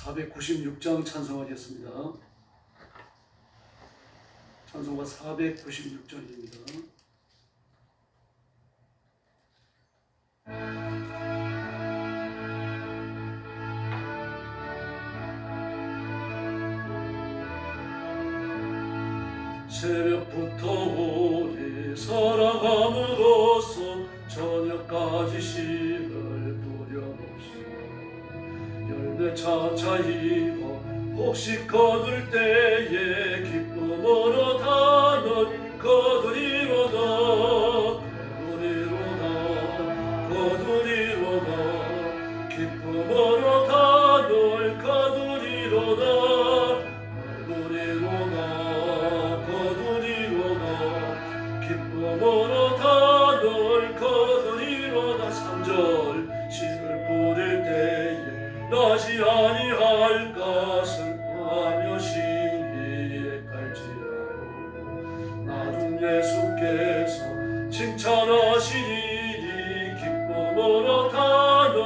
496장 찬송하겠습니다. 찬송가 496장입니다. 새벽부터 오래 살아감으로써 저녁까지 시를 부려봅시다. 열매 차차 익어 혹시 거둘 때에 기쁨으로 단을 거두리로다. 기쁨으로 단을 거두리로다. 기쁨으로 단을 거두리로다. 3절 씨를 뿌릴 때에 나지 아니할까 슬퍼하며 신비에 갈지라도 나중 예수께서 칭찬하시니 기쁨으로 단을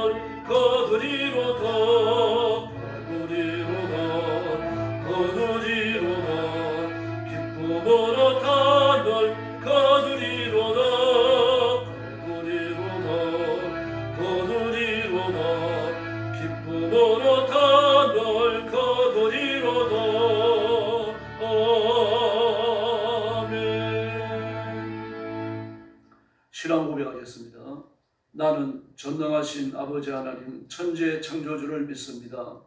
거두리로다. 기쁨으로 단을 거두리로다. 기쁨으로 단을 거두리로다. 아멘. 신앙 고백하겠습니다. 나는 전능하신 아버지 하나님 천지의 창조주를 믿습니다.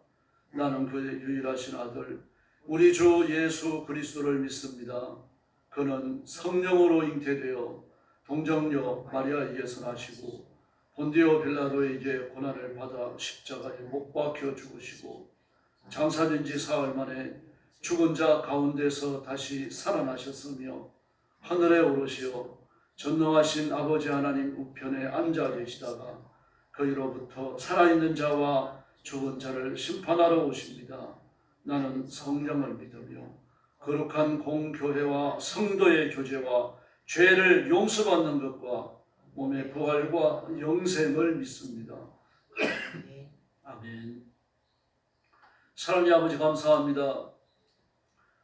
나는 그의 유일하신 아들 우리 주 예수 그리스도를 믿습니다. 그는 성령으로 잉태되어 동정녀 마리아에게서 나시고 본디오 빌라도에게 고난을 받아 십자가에 못 박혀 죽으시고 장사된 지 사흘 만에 죽은 자 가운데서 다시 살아나셨으며 하늘에 오르시어 전능하신 아버지 하나님 우편에 앉아 계시다가 그이로부터 살아있는 자와 죽은 자를 심판하러 오십니다. 나는 성령을 믿으며 거룩한 공교회와 성도의 교제와 죄를 용서받는 것과 몸의 부활과 영생을 믿습니다. 아멘. 사랑의 아버지 감사합니다.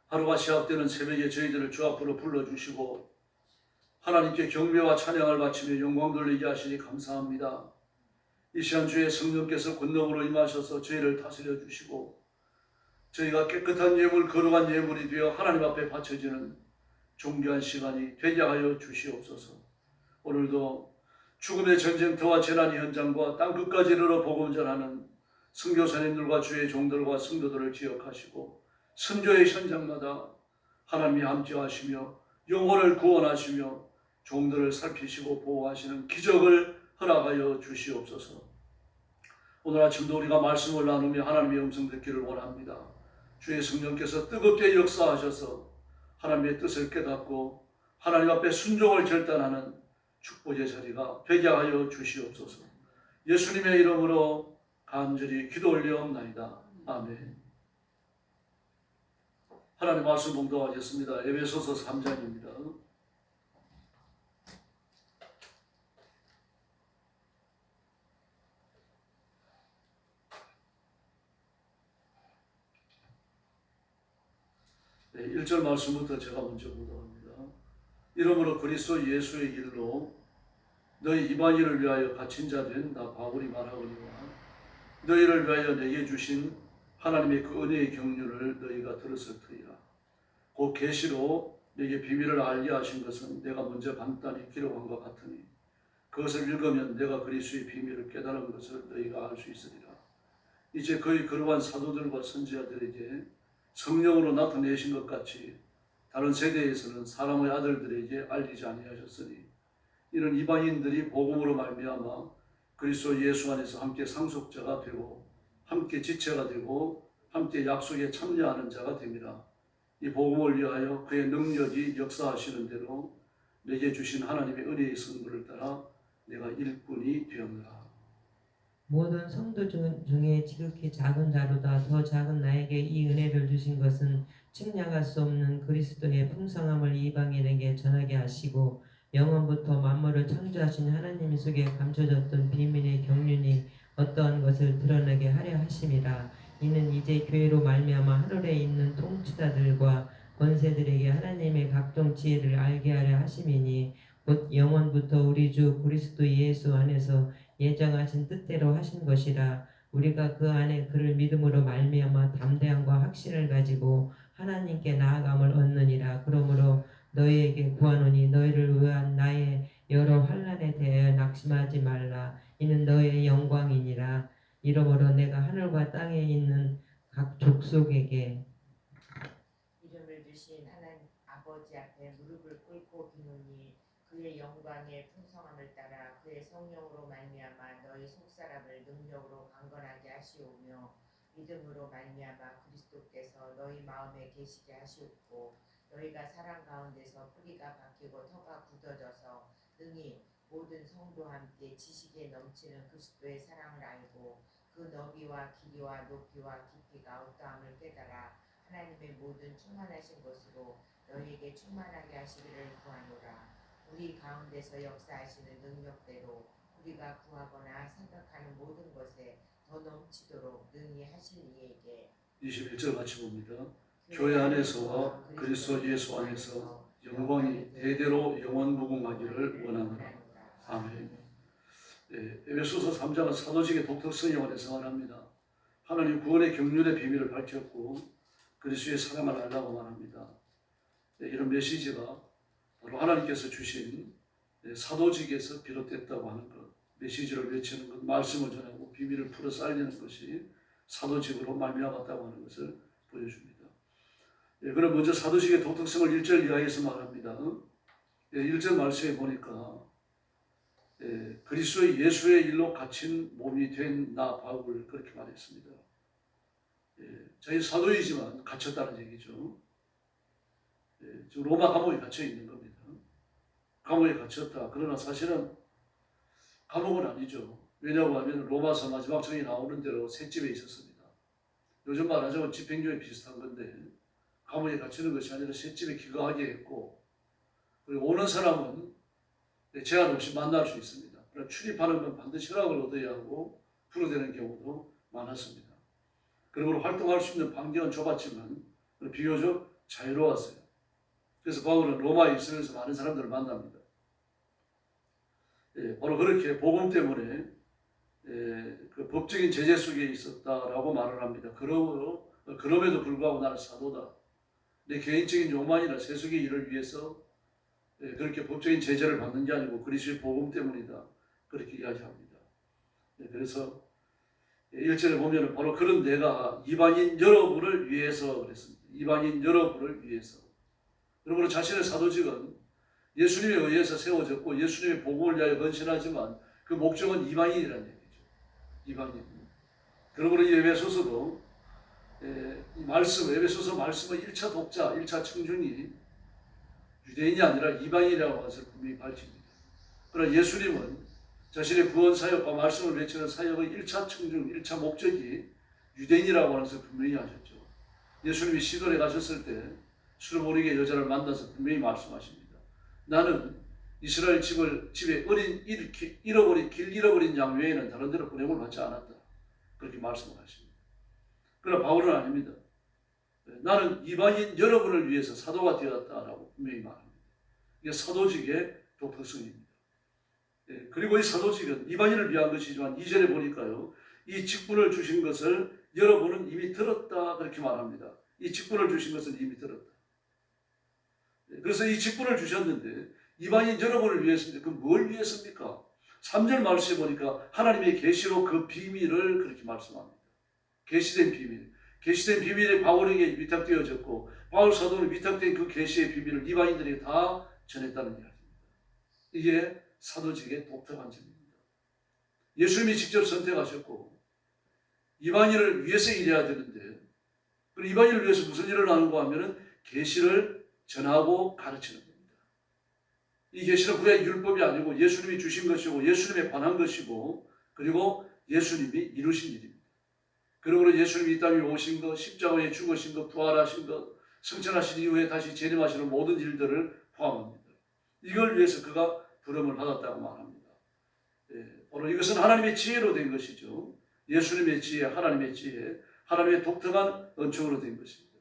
하루가 시작되는 새벽에 저희들을 주 앞으로 불러주시고 하나님께 경배와 찬양을 바치며 영광 돌리게 하시니 감사합니다. 이 시간 주의 성령께서 권능으로 임하셔서 저희를 다스려 주시고 저희가 깨끗한 예물, 거룩한 예물이 되어 하나님 앞에 바쳐지는 존귀한 시간이 되게 하여 주시옵소서. 오늘도 죽음의 전쟁터와 재난의 현장과 땅끝까지 이르러 복음 전하는 선교사님들과 주의 종들과 성도들을 기억하시고 선교의 현장마다 하나님이 함께하시며 영혼을 구원하시며 종들을 살피시고 보호하시는 기적을 허락하여 주시옵소서. 오늘 아침도 우리가 말씀을 나누며 하나님의 음성 듣기를 원합니다. 주의 성령께서 뜨겁게 역사하셔서 하나님의 뜻을 깨닫고 하나님 앞에 순종을 결단하는 축복의 자리가 되게 하여 주시옵소서. 예수님의 이름으로 간절히 기도 올리옵나이다. 아멘. 하나님 말씀 봉독하겠습니다. 에베소서 3장입니다. 네, 1절 말씀부터 제가 먼저 보도합니다. 이러므로 그리스도 예수의 일로 너희 이방인을 위하여 갇힌 자 된 나 바울이 말하거니와 너희를 위하여 내게 주신 하나님의 그 은혜의 경륜을 너희가 들었을 터이라. 곧 계시로 내게 비밀을 알게 하신 것은 내가 먼저 간단히 기록한 것 같으니 그것을 읽으면 내가 그리스도의 비밀을 깨달은 것을 너희가 알 수 있으리라. 이제 그의 거룩한 사도들과 선지자들에게 성령으로 나타내신 것 같이 다른 세대에서는 사람의 아들들에게 알리지 아니하셨으니 이는 이방인들이 복음으로 말미암아 그리스도 예수 안에서 함께 상속자가 되고 함께 지체가 되고 함께 약속에 참여하는 자가 됩니다. 이 복음을 위하여 그의 능력이 역사하시는 대로 내게 주신 하나님의 은혜의 선물을 따라 내가 일꾼이 되었노라. 모든 성도 중에 지극히 작은 자로다 더 작은 나에게 이 은혜를 주신 것은 측량할 수 없는 그리스도의 풍성함을 이방인에게 전하게 하시고 영원부터 만물을 창조하신 하나님 속에 감춰졌던 비밀의 경륜이 어떠한 것을 드러나게 하려 하심이라. 이는 이제 교회로 말미암아 하늘에 있는 통치자들과 권세들에게 하나님의 각종 지혜를 알게 하려 하심이니 곧 영원부터 우리 주 그리스도 예수 안에서 예정하신 뜻대로 하신 것이라. 우리가 그 안에 그를 믿음으로 말미암아 담대함과 확신을 가지고 하나님께 나아감을 얻느니라. 그러므로 너희에게 구하노니 너희를 위한 나의 여러 환난에 대하여 낙심하지 말라. 이는 너희의 영광이니라. 이러므로 내가 하늘과 땅에 있는 각 족속에게 이름을 주신 하나님 아버지 앞에 무릎을 꿇고 비노니 그의 영광의 풍성함을 따라 그의 성령으로 말미암아 너희 속사람을 능력으로 강건하게 하시오며 믿음으로 말미암아 그리스도께서 너희 마음에 계시게 하시옵고 너희가 사랑 가운데서 뿌리가 박히고 터가 굳어져서 능히 모든 성도와 함께 지식에 넘치는 그리스도의 사랑을 알고 그 너비와 길이와 높이와 깊이가 어떠함을 깨달아 하나님의 모든 충만하신 것으로 너희에게 충만하게 하시기를 구하노라. 우리 가운데서 역사하시는 능력대로 우리가 구하거나 생각하는 모든 것에 더 넘치도록 능히 하실 이에게 21절 같이 봅니다. 교회 안에서와 그리스도 예수 안에서 영광이 대대로 영원무궁하기를 원하노라. 아멘. 에베소서 3장은 사도직의 독특성에 관해서 말합니다. 하나님 구원의 경륜의 비밀을 밝혔고 그리스도의 사랑을 알라고 말합니다. 이런 메시지가 바로 하나님께서 주신 사도직에서 비롯됐다고 하는 것, 메시지를 외치는 것, 말씀을 전하고 비밀을 풀어서 알리는 것이 사도직으로 말미암았다고 하는 것을 보여줍니다. 그럼 먼저 사도직의 독특성을 1절 이하에서 말합니다. 1절 말씀에 보니까 그리스도의 예수의 일로 갇힌 몸이 된 나 바울 그렇게 말했습니다. 자기 사도이지만 갇혔다는 얘기죠. 지금 로마 감옥에 갇혀 있는 겁니다. 감옥에 갇혔다. 그러나 사실은 감옥은 아니죠. 왜냐고 하면 로마서 마지막 장에 나오는 대로 셋집에 있었습니다. 요즘 말하자면 집행유예 비슷한 건데 감옥에 갇히는 것이 아니라 셋집에 기거하게 했고 그리고 오는 사람은 제한 없이 만날 수 있습니다. 그러나 출입하는 건 반드시 허락을 얻어야 하고 풀어되는 경우도 많았습니다. 그리고 활동할 수 있는 반경은 좁았지만 비교적 자유로웠어요. 그래서 바울은 로마에 있으면서 많은 사람들을 만납니다. 바로 그렇게 복음 때문에 그 법적인 제재 속에 있었다라고 말을 합니다. 그럼에도 불구하고 나는 사도다. 내 개인적인 욕망이나 세속의 일을 위해서 그렇게 법적인 제재를 받는 게 아니고 그리스도의 복음 때문이다. 그렇게 이야기합니다. 그래서 1절에 보면 바로 그런 내가 이방인 여러분을 위해서 그랬습니다. 이방인 여러분을 위해서. 그러므로 자신의 사도직은 예수님에 의해서 세워졌고 예수님의 복음을 위하여 헌신하지만 그 목적은 이방인이라는 얘기죠. 이방인. 그러므로 이 에베소서도 에베소서 말씀의 1차 독자, 1차 청중이 유대인이 아니라 이방인이라고 하는 것을 분명히 밝힙니다. 그러나 예수님은 자신의 구원 사역과 말씀을 외치는 사역의 1차 청중, 1차 목적이 유대인이라고 하는 것을 분명히 하셨죠. 예수님이 시돈에 가셨을 때 술 모르게 여자를 만나서 분명히 말씀하십니다. 나는 이스라엘 집에 길 잃어버린 양 외에는 다른 데로 보냄을 받지 않았다. 그렇게 말씀을 하십니다. 그러나 바울은 아닙니다. 나는 이방인 여러분을 위해서 사도가 되었다라고 분명히 말합니다. 이게 사도직의 독특성입니다. 그리고 이 사도직은 이방인을 위한 것이지만 2절에 보니까요. 이 직분을 주신 것을 여러분은 이미 들었다 그렇게 말합니다. 이 직분을 주신 것을 이미 들었다. 그래서 이 직분을 주셨는데 이방인 여러분을 위해서인데 그 뭘 위해서입니까? 3절 말씀에 보니까 하나님의 계시로 그 비밀을 그렇게 말씀합니다. 계시된 비밀. 계시된 비밀이 바울에게 위탁되어졌고 바울 사도는 위탁된 그 계시의 비밀을 이방인들에게 다 전했다는 이야기입니다. 이게 사도직의 독특한 점입니다. 예수님이 직접 선택하셨고 이방인을 위해서 일해야 되는데 그리고 이방인을 위해서 무슨 일을 하는가 하면 계시를 전하고 가르치는 겁니다. 이 계시는 구약 율법이 아니고 예수님이 주신 것이고 예수님에 관한 것이고 그리고 예수님이 이루신 일입니다. 그러므로 예수님이 이 땅에 오신 것, 십자가에 죽으신 것, 부활하신 것, 승천하신 이후에 다시 재림하시는 모든 일들을 포함합니다. 이걸 위해서 그가 부름을 받았다고 말합니다. 바로 이것은 하나님의 지혜로 된 것이죠. 예수님의 지혜, 하나님의 지혜. 하나님의 독특한 은총으로 된 것입니다.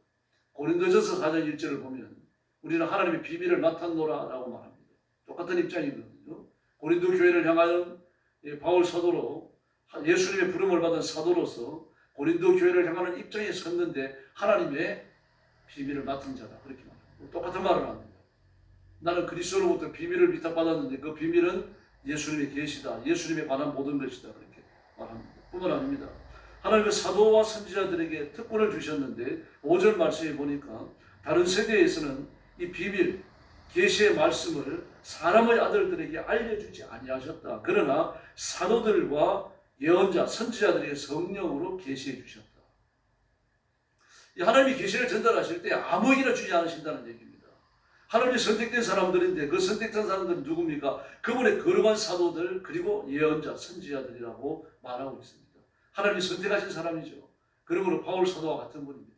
고린도전서 4장 1절을 보면 우리는 하나님의 비밀을 맡았노라라고 말합니다. 똑같은 입장이거든요. 고린도 교회를 향하여 바울 사도로 예수님의 부름을 받은 사도로서 고린도 교회를 향하는 입장에 섰는데 하나님의 비밀을 맡은 자다 그렇게 말합니다. 똑같은 말을 합니다. 나는 그리스도로부터 비밀을 위탁받았는데 그 비밀은 예수님의 계시다. 예수님에 관한 모든 것이다. 그렇게 말합니다. 뿐만 아닙니다. 하나님은 사도와 선지자들에게 특권을 주셨는데 5절 말씀에 보니까 다른 세대에서는 이 비밀, 계시의 말씀을 사람의 아들들에게 알려주지 아니하셨다. 그러나 사도들과 예언자, 선지자들에게 성령으로 계시해 주셨다. 이 하나님이 계시를 전달하실 때 아무에게나 주지 않으신다는 얘기입니다. 하나님이 선택된 사람들인데 그 선택된 사람들은 누굽니까? 그분의 거룩한 사도들 그리고 예언자, 선지자들이라고 말하고 있습니다. 하나님이 선택하신 사람이죠. 그러므로 바울 사도와 같은 분입니다.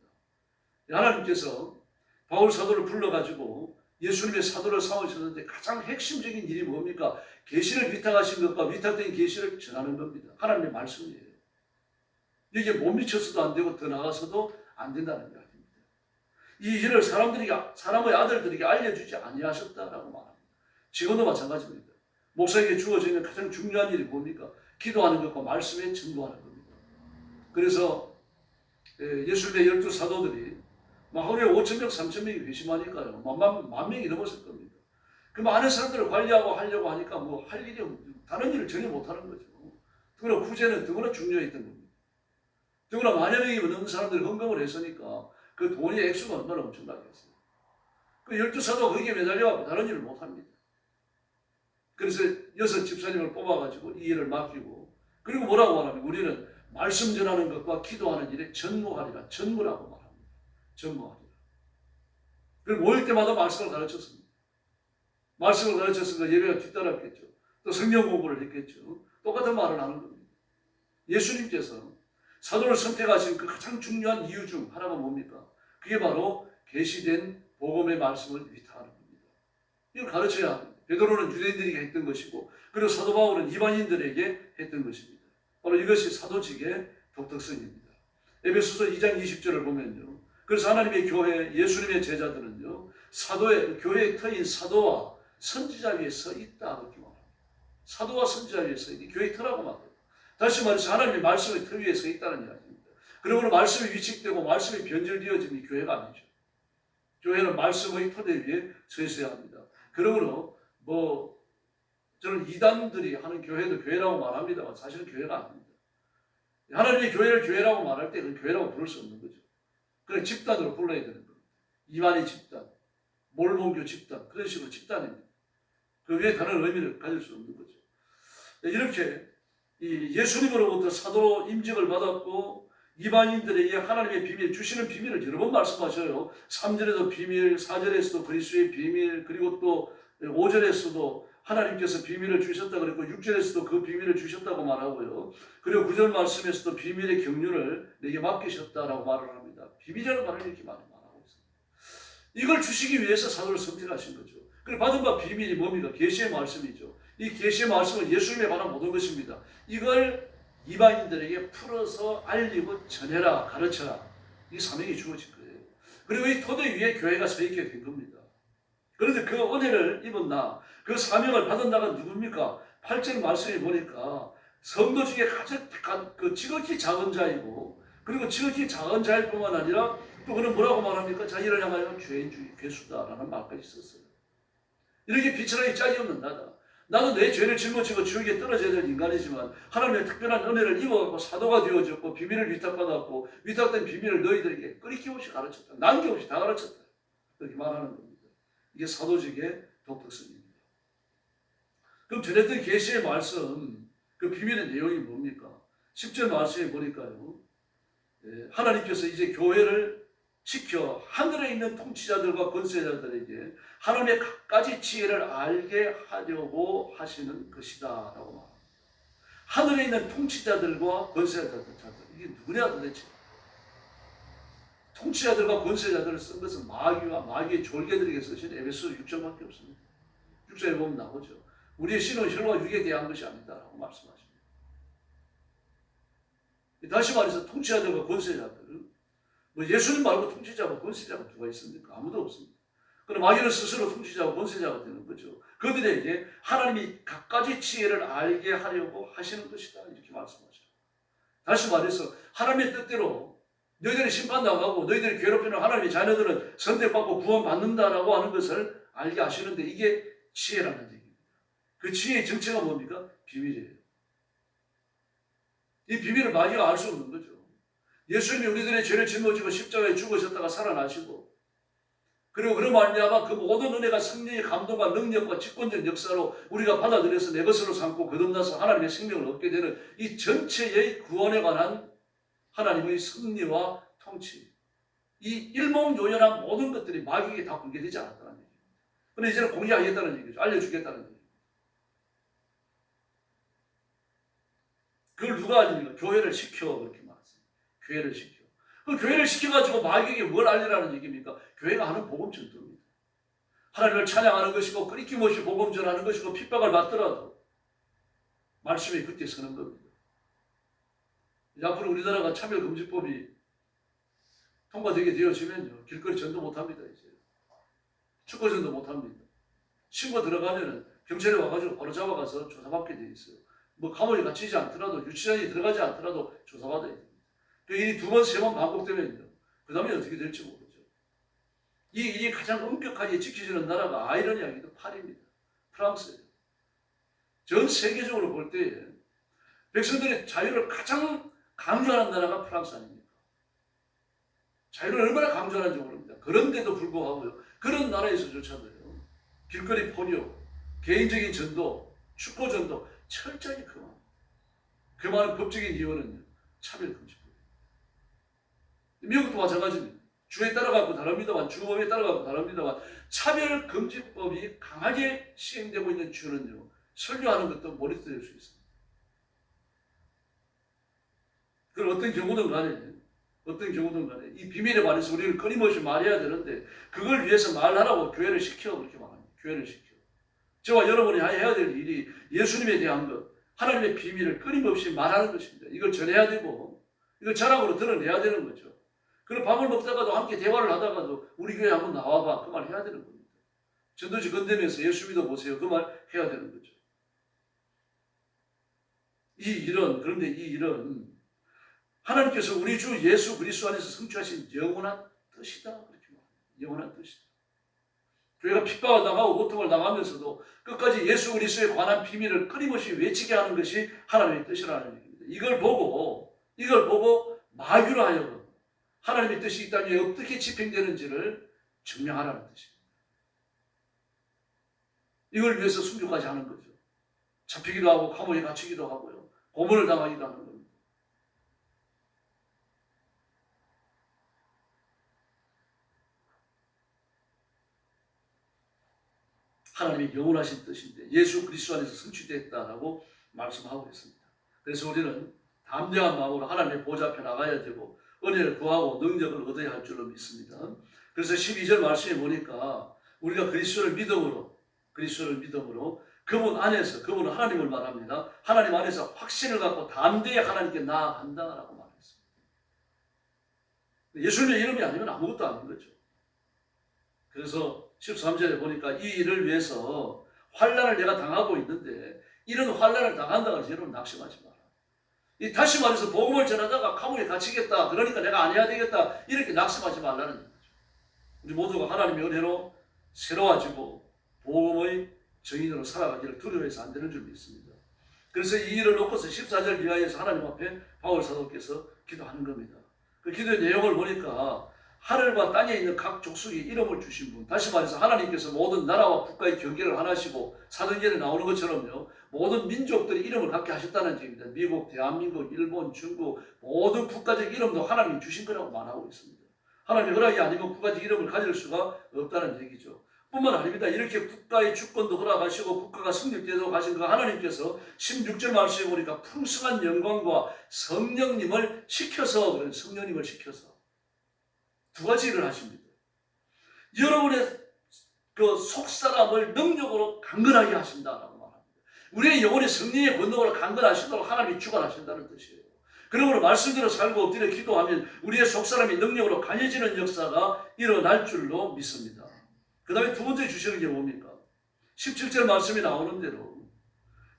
하나님께서 바울 사도를 불러가지고 예수님의 사도를 삼으셨는데 가장 핵심적인 일이 뭡니까? 계시를 위탁하신 것과 위탁된 계시를 전하는 겁니다. 하나님의 말씀이에요. 이게 못 미쳐서도 안 되고 더 나가서도 안 된다는 이야기입니다. 이 일을 사람의 아들들에게 알려주지 아니하셨다라고 말합니다. 지금도 마찬가지입니다. 목사에게 주어져 있는 가장 중요한 일이 뭡니까? 기도하는 것과 말씀에 증거하는 겁니다. 그래서 예수님의 12 사도들이 하루에 5,000명, 3,000명이 회심하니까요. 만 명이 넘었을 겁니다. 그럼 많은 사람들을 관리하고 하려고 하니까 뭐 할 일이 다른 일을 전혀 못하는 거죠. 더구나 구제는 더구나 중요했던 겁니다. 더구나 만여 명이 넘는 사람들이 헌금을 했으니까 그 돈의 액수가 얼마나 엄청나겠어요. 그 12 사도가 거기에 매달려 다른 일을 못합니다. 그래서 6 집사님을 뽑아가지고 이 일을 맡기고 그리고 뭐라고 말하면 우리는 말씀 전하는 것과 기도하는 일에 전무하리라. 전무라고 말합니다. 전무하리라. 그리고 모일 때마다 말씀을 가르쳤습니다. 말씀을 가르쳤으니까 예배가 뒤따랐겠죠. 또 성경 공부를 했겠죠. 똑같은 말을 하는 겁니다. 예수님께서 사도를 선택하신 그 가장 중요한 이유 중 하나가 뭡니까? 그게 바로 계시된 복음의 말씀을 위탁하는 겁니다. 이걸 가르쳐야 합니다. 베드로는 유대인들에게 했던 것이고 그리고 사도 바울은 이방인들에게 했던 것입니다. 바로 이것이 사도직의 독특성입니다. 에베소서 2장 20절을 보면요. 그래서 하나님의 교회, 예수님의 제자들은요. 교회의 터인 사도와 선지자 위에 서 있다. 그렇게 말합니다. 사도와 선지자 위에 서 있다. 교회의 터라고 말합니다. 다시 말해서 하나님의 말씀의 터 위에 서 있다는 이야기입니다. 그러므로 말씀이 위축되고 말씀이 변절되어지면 교회가 아니죠. 교회는 말씀의 토대 위에 서 있어야 합니다. 그러므로 저는 이단들이 하는 교회도 교회라고 말합니다만 사실은 교회가 아닙니다. 하나님의 교회를 교회라고 말할 때 그 교회라고 부를 수 없는 거죠. 그래 집단으로 불러야 되는 겁니다. 이만희 집단, 몰몬교 집단 그런 식으로 집단입니다. 그 외에 다른 의미를 가질 수 없는 거죠. 이렇게 예수님으로부터 사도로 임직을 받았고 이방인들에게 하나님의 비밀 주시는 비밀을 여러 번 말씀하셔요. 3절에도 비밀, 4절에서도 그리스도의 비밀, 그리고 또 5절에서도 하나님께서 비밀을 주셨다 그랬고 6절에서도 그 비밀을 주셨다고 말하고요. 그리고 9절 말씀에서도 비밀의 경륜을 내게 맡기셨다라고 말을 합니다. 비밀이라는 말을 이렇게 말하고 있습니다. 이걸 주시기 위해서 사도를 선택하신 거죠. 그리고 받은 바 비밀이 뭡니까? 계시의 말씀이죠. 이 계시의 말씀은 예수님에 관한 모든 것입니다. 이걸 이방인들에게 풀어서 알리고 전해라, 가르쳐라. 이 사명이 주어진 거예요. 그리고 이 토대 위에 교회가 서 있게 된 겁니다. 그런데 그 은혜를 입은 나, 그 사명을 받은 나가 누굽니까? 8절 말씀에 보니까 성도 중에 가장 지극히 작은 자이고 그리고 지극히 작은 자일 뿐만 아니라 또 그는 뭐라고 말합니까? 자기를 향하여 죄인 중에 괴수다라는 말까지 썼어요. 이렇게 비천하게 짝이 없는 나다. 나도 내 죄를 짊어지고 지옥에 떨어져야 될 인간이지만 하나님의 특별한 은혜를 입어갖고 사도가 되어졌고 비밀을 위탁받았고 위탁된 비밀을 너희들에게 끊임없이 가르쳤다. 남김없이 다 가르쳤다. 그렇게 말하는 겁니다. 이게 사도직의 독특성입니다. 그럼 전했던 계시의 말씀, 그 비밀의 내용이 뭡니까? 10절 말씀에 보니까요. 하나님께서 이제 교회를 지켜 하늘에 있는 통치자들과 권세자들에게 하나님의 갖가지 지혜를 알게 하려고 하시는 것이다 라고 말합니다. 하늘에 있는 통치자들과 권세자들, 이게 누구냐 도대체? 통치자들과 권세자들을 쓴 것은 마귀와 마귀의 졸개들에게 쓰신 에베소 6절밖에 없습니다. 6절에 보면 나오죠. 우리의 신은 혈과 육에 대한 것이 아니다라고 말씀하십니다. 다시 말해서 통치자들과 권세자들, 뭐 예수님 말고 통치자와 권세자가 누가 있습니까? 아무도 없습니다. 그럼 마귀는 스스로 통치자와 권세자가 되는 거죠. 그들에게 하나님이 갖가지 지혜를 알게 하려고 하시는 것이다, 이렇게 말씀하죠. 다시 말해서 하나님의 뜻대로 너희들이 심판당하고 너희들이 괴롭히는 하나님의 자녀들은 선택받고 구원받는다라고 하는 것을 알게 하시는데, 이게 지혜라는 얘기입니다. 그 지혜의 정체가 뭡니까? 비밀이에요. 이 비밀을 마귀가 알 수 없는 거죠. 예수님이 우리들의 죄를 짊어지고 십자가에 죽으셨다가 살아나시고, 그리고 그런 말미암아 그 모든 은혜가 성령의 감동과 능력과 직권적 역사로 우리가 받아들여서 내 것으로 삼고 거듭나서 하나님의 생명을 얻게 되는 이 전체의 구원에 관한 하나님의 섭리와 통치, 이 일목요연한 모든 것들이 마귀에게 다 공개되지 않았다는 얘기입니다. 그런데 이제는 공개하겠다는 얘기죠. 알려주겠다는 얘기입니다. 그걸 누가 알립니까? 교회를 시켜, 그렇게 말했습니다. 교회를 시켜. 그 교회를 시켜가지고 마귀에게 뭘 알리라는 얘기입니까? 교회가 하는 복음 전도입니다. 하나님을 찬양하는 것이고 끊임없이 복음 전하는 것이고 핍박을 받더라도 말씀이 그때 서는 겁니다. 이제 앞으로 우리나라가 차별금지법이 통과되게 되어지면요, 길거리 전도 못합니다. 이제 축구 전도 못합니다. 신고 들어가면은 경찰이 와가지고 바로 잡아가서 조사받게 돼 있어요. 뭐 감옥에 갇히지 않더라도, 유치장에 들어가지 않더라도 조사받아야 됩니다. 그 일이 2번, 3번 반복되면요, 그 다음에 어떻게 될지 모르죠. 이 일이 가장 엄격하게 지켜지는 나라가 아이러니하게도 파리입니다. 프랑스예요. 전 세계적으로 볼 때 백성들의 자유를 가장 강조하는 나라가 프랑스 아닙니까? 자유를 얼마나 강조하는지 모릅니다. 그런데도 불구하고요, 그런 나라에서조차도요, 길거리 포뇨, 개인적인 전도, 축구 전도 철저히 금합니다. 그 말은 법적인 이유는요, 차별금지법입니다. 미국도 마찬가지입니다. 주에 따라가고 다릅니다만, 주법에 따라가고 다릅니다만, 차별금지법이 강하게 시행되고 있는 주는요, 설교하는 것도 몰입될 수 있습니다. 그걸 어떤 경우든 간에 이 비밀에 관해서 우리는 끊임없이 말해야 되는데, 그걸 위해서 말하라고 교회를 시켜, 그렇게 말합니다. 교회를 시켜. 저와 여러분이 해야 될 일이 예수님에 대한 것, 하나님의 비밀을 끊임없이 말하는 것입니다. 이걸 전해야 되고, 이걸 자랑으로 드러내야 되는 거죠. 그리고 밥을 먹다가도 함께 대화를 하다가도 우리 교회 한번 나와봐, 그 말 해야 되는 겁니다. 전도지 건대면서 예수 믿어보세요, 그 말 해야 되는 거죠. 그런데 이 일은 하나님께서 우리 주 예수 그리스도 안에서 성취하신 영원한 뜻이다, 그렇게 말합니다. 영원한 뜻이다. 교회가 핍박을 당하고 고통을 당하면서도 끝까지 예수 그리스도에 관한 비밀을 끊임없이 외치게 하는 것이 하나님의 뜻이라는 얘기입니다. 이걸 보고 마귀로 하여금 하나님의 뜻이 이 땅에 어떻게 집행되는지를 증명하라는 뜻입니다. 이걸 위해서 순교까지 하는 거죠. 잡히기도 하고 감옥에 갇히기도 하고요, 고문을 당하기도 하는 겁니다. 하나님의 영원하신 뜻인데 예수 그리스도 안에서 성취됐다라고 말씀하고 있습니다. 그래서 우리는 담대한 마음으로 하나님의 보좌 앞에 나가야 되고 은혜를 구하고 능력을 얻어야 할 줄로 믿습니다. 그래서 12절 말씀에 보니까 우리가 그리스도를 믿음으로 그분 안에서, 그분은 하나님을 말합니다. 하나님 안에서 확신을 갖고 담대히 하나님께 나아간다라고 말했습니다. 예수님의 이름이 아니면 아무것도 아닌 거죠. 그래서 13절에 보니까 이 일을 위해서 환난을 내가 당하고 있는데, 이런 환난을 당한다고 해서 여러분 낙심하지 마라. 다시 말해서 복음을 전하다가 감옥에 갇히겠다, 그러니까 내가 안 해야 되겠다, 이렇게 낙심하지 말라는 거죠. 우리 모두가 하나님의 은혜로 새로워지고 복음의 증인으로 살아가기를 두려워해서 안 되는 줄 믿습니다. 그래서 이 일을 놓고서 14절 이하에서 하나님 앞에 바울 사도께서 기도하는 겁니다. 그 기도의 내용을 보니까 하늘과 땅에 있는 각 족속에 이름을 주신 분, 다시 말해서 하나님께서 모든 나라와 국가의 경계를 하나시고 사도행전에 나오는 것처럼요, 모든 민족들이 이름을 갖게 하셨다는 얘기입니다. 미국, 대한민국, 일본, 중국 모든 국가적 이름도 하나님이 주신 거라고 말하고 있습니다. 하나님의 허락이 아니면 국가적 이름을 가질 수가 없다는 얘기죠. 뿐만 아닙니다. 이렇게 국가의 주권도 허락하시고 국가가 성립되도록 하신 그 하나님께서 16절 말씀에 보니까 풍성한 영광과 성령님을 시켜서 두 가지 일을 하십니다. 여러분의 그 속사람을 능력으로 강건하게 하신다라고 말합니다. 우리의 영혼이 성령의 권능으로 강건하시도록 하나님이 주관하신다는 뜻이에요. 그러므로 말씀대로 살고 엎드려 기도하면 우리의 속사람이 능력으로 강해지는 역사가 일어날 줄로 믿습니다. 그 다음에 두 번째 주시는 게 뭡니까? 17절 말씀이 나오는 대로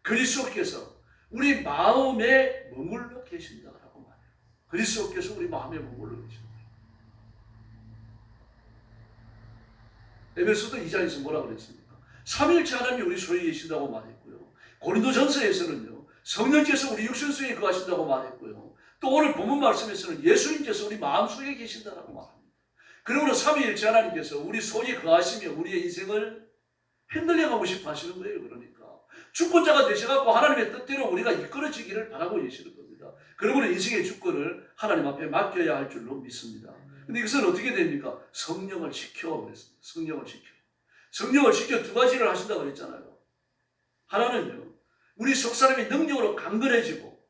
그리스도께서 우리 마음에 머물러 계신다라고 말해요. 그리스도께서 우리 마음에 머물러 계신다. 에베소서 2장에서 뭐라고 그랬습니까? 삼위일체 하나님이 우리 속에 계신다고 말했고요. 고린도전서에서는요, 성령께서 우리 육신 속에 거하신다고 말했고요. 또 오늘 본문 말씀에서는 예수님께서 우리 마음속에 계신다라고 말합니다. 그러므로 삼위일체 하나님께서 우리 속에 거하시며 우리의 인생을 흔들려가고 싶어 하시는 거예요. 그러니까 주권자가 되셔갖고 하나님의 뜻대로 우리가 이끌어지기를 바라고 계시는 겁니다. 그러므로 인생의 주권을 하나님 앞에 맡겨야 할 줄로 믿습니다. 근데 이것은 어떻게 됩니까? 성령을 시켜 그랬습니다. 성령을 시켜. 성령을 시켜 두 가지를 하신다고 그랬잖아요. 하나는요, 우리 속사람이 능력으로 강건해지고,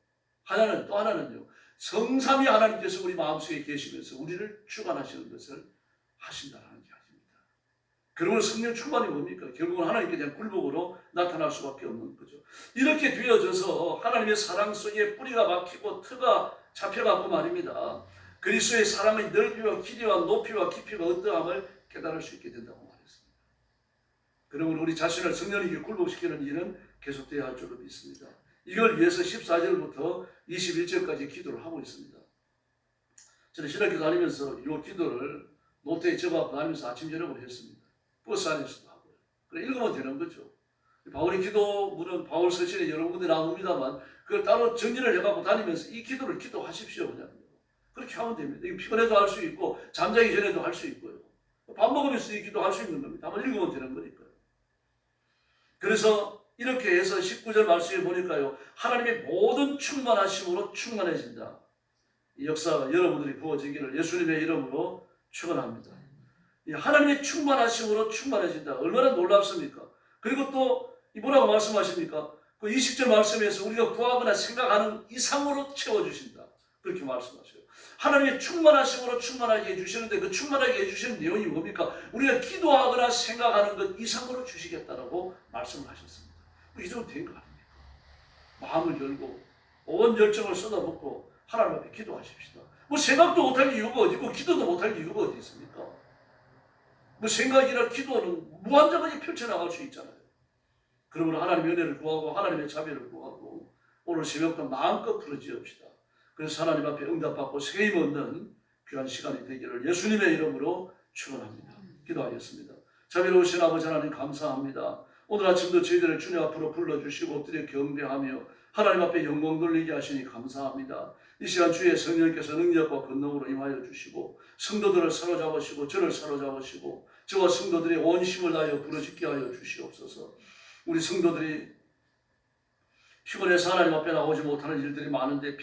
또 하나는요, 성삼위 하나님께서 우리 마음속에 계시면서 우리를 주관하시는 것을 하신다는 이야기입니다. 그러면 성령 충만이 뭡니까? 결국은 하나님께 대한 굴복으로 나타날 수밖에 없는 거죠. 이렇게 되어져서 하나님의 사랑 속에 뿌리가 박히고 터가 잡혀가고 말입니다. 그리스도의 사랑의 넓이와 길이와 높이와 깊이가 어떠함을 깨달을 수 있게 된다고 말했습니다. 그러므로 우리 자신을 성령에게 굴복시키는 일은 계속되어야 할 줄로 믿습니다. 이걸 위해서 14절부터 21절까지 기도를 하고 있습니다. 저는 신학교 다니면서 이 기도를 노트에 적어서 다니면서 아침 저녁으로 했습니다. 버스 안에서도 하고요. 그래 읽으면 되는 거죠. 바울의 기도문은 바울 서신에 여러 군데 나옵니다만 그걸 따로 정리를 해갖고 다니면서 이 기도를 기도하십시오. 그냥. 그렇게 하면 됩니다. 이거 피곤해도 할 수 있고 잠자기 전에도 할 수 있고요. 밥 먹으면서 이 기도 할 수 있는 겁니다. 한번 읽으면 되는 거니까요. 그래서 이렇게 해서 19절 말씀에 보니까요, 하나님의 모든 충만하심으로 충만해진다. 이 역사가 여러분들이 부어지기를 예수님의 이름으로 축원합니다. 하나님의 충만하심으로 충만해진다. 얼마나 놀랍습니까? 그리고 또 뭐라고 말씀하십니까? 그 20절 말씀에서 우리가 구하거나 생각하는 이상으로 채워주신다. 그렇게 말씀하셔요. 하나님의 충만하심으로 충만하게 해주시는데 그 충만하게 해주시는 내용이 뭡니까? 우리가 기도하거나 생각하는 것 이상으로 주시겠다라고 말씀을 하셨습니다. 이 정도 된 거 아닙니까? 마음을 열고 온 열정을 쏟아붓고 하나님 앞에 기도하십시다. 뭐 생각도 못할 이유가 어디 있고 기도도 못할 이유가 어디 있습니까? 뭐 생각이나 기도는 무한정하게 펼쳐나갈 수 있잖아요. 그러므로 하나님의 은혜를 구하고 하나님의 자비를 구하고 오늘 새벽도 마음껏 부르짖읍시다. 그래서 하나님 앞에 응답받고 세임 얻는 귀한 시간이 되기를 예수님의 이름으로 축원합니다. 기도하겠습니다. 자비로우신 아버지 하나님 감사합니다. 오늘 아침도 저희들을 주님 앞으로 불러주시고 엎드려 경배하며 하나님 앞에 영광 돌리게 하시니 감사합니다. 이 시간 주의 성령께서 능력과 권능으로 임하여 주시고 성도들을 사로잡으시고 저를 사로잡으시고 저와 성도들이 온 힘을 다하여 부르짖게 하여 주시옵소서. 우리 성도들이 피곤해서 하나님 앞에 나오지 못하는 일들이 많은데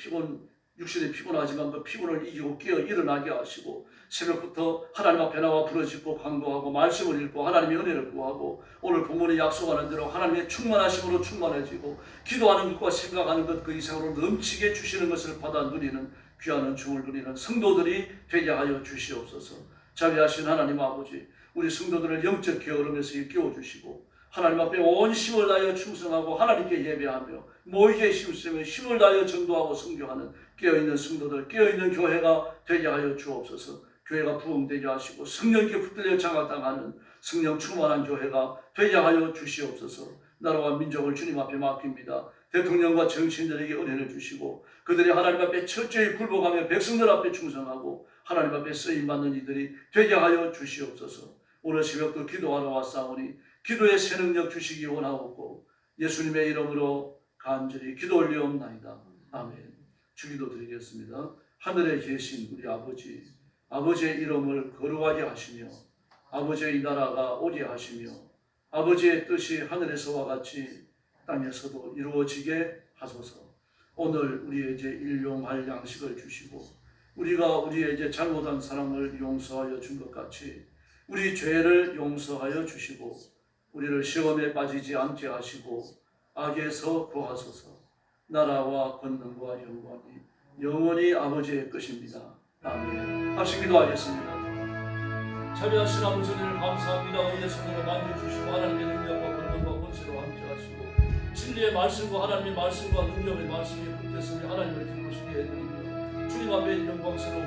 육신이 피곤하지만 그 피곤을 이기고 깨어 일어나게 하시고 새벽부터 하나님 앞에 나와 부르짖고 간구하고 말씀을 읽고 하나님의 은혜를 구하고 오늘 본문이 약속하는 대로 하나님의 충만하심으로 충만해지고 기도하는 것과 생각하는 것 그 이상으로 넘치게 주시는 것을 받아 누리는 귀한 은총을 누리는 성도들이 되게 하여 주시옵소서. 자비하신 하나님 아버지, 우리 성도들을 영적 게으름에서 일깨워 주시고 하나님 앞에 온 힘을 다하여 충성하고 하나님께 예배하며 모이게 힘쓰며 힘을 다하여 전도하고 선교하는 깨어있는 성도들, 깨어있는 교회가 되게 하여 주옵소서. 교회가 부흥되게 하시고 성령께 붙들려 장악당하는 성령 충만한 교회가 되게 하여 주시옵소서. 나라와 민족을 주님 앞에 맡깁니다. 대통령과 정치인들에게 은혜를 주시고 그들이 하나님 앞에 철저히 굴복하며 백성들 앞에 충성하고 하나님 앞에 쓰임받는 이들이 되게 하여 주시옵소서. 오늘 새벽도 기도하러 왔사오니 기도의 새 능력 주시기 원하옵고 예수님의 이름으로 간절히 기도 올리옵나이다. 아멘. 주기도 드리겠습니다. 하늘에 계신 우리 아버지, 아버지의 이름을 거룩하게 하시며 아버지의 나라가 오게 하시며 아버지의 뜻이 하늘에서와 같이 땅에서도 이루어지게 하소서. 오늘 우리에게 일용할 양식을 주시고 우리가 우리에게 잘못한 사람을 용서하여 준 것 같이 우리 죄를 용서하여 주시고 우리를 시험에 빠지지 않게 하시고 악에서 구하소서. 나라와 권능과 영광이 영원히 아버지의 것입니다. 아멘. 합심 기도하겠습니다. 자비하신 아버지 은혜를 감사합니다. 우리의 손으로 만져주시고 하나님의 능력과 권능과 권세로 함께 하시고 진리의 말씀과 하나님의 말씀과 능력의 말씀이 붙겠으니 하나님을 기쁘시게 해드립니다. 아멘. 영광스러운